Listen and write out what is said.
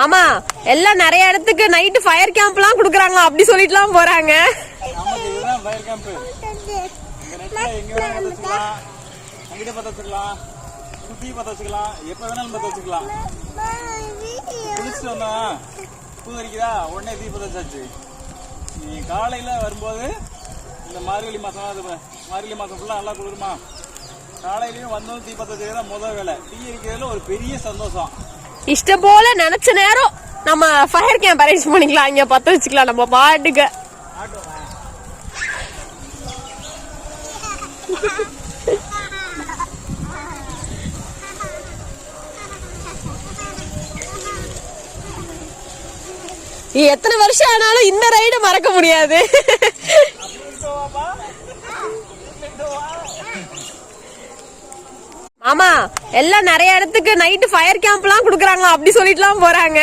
ஆமா, எல்லாம் நிறைய இடத்துக்கு நைட்டு ஃபயர் கேம்ப்லாம் குடுக்குறாங்க, அப்படி சொல்லிட்டுலாம் போறாங்க. சுத்தி பத்த வச்சுக்கலாம், எப்ப வேணாலும் பத்த வச்சுக்கலாம். குளிச்சுட்டு வந்தா பூதரிக்குதா உடனே தீ பத்த வச்சாச்சு. நீ காலையில வரும்போது இந்த மார்கழி மாசம் ஃபுல்லா நல்லா குளிருமா, காலையிலயும் வந்தோம் தீ பத்த வச்சுக்கிறதா முதல் வேலை. தீ எரிக்கிறதுல ஒரு பெரிய சந்தோஷம். இஷ்டம் போல நினைச்ச நேரம் நம்ம ஃபயர் கேம்ப் அரேஞ்ச் பண்ணிக்கலாம், இங்க பத்த வச்சுக்கலாம் நம்ம பாட்டுக்கு. எத்தனை வருஷம் ஆனாலும் இந்த ரைடு மறக்க முடியாது. ஆமா, எல்லாம் நிறைய இடத்துக்கு நைட்டு ஃபயர் கேம்ப்லாம் குடுக்குறாங்க, அப்படி சொல்லிட்டுலாம் போறாங்க.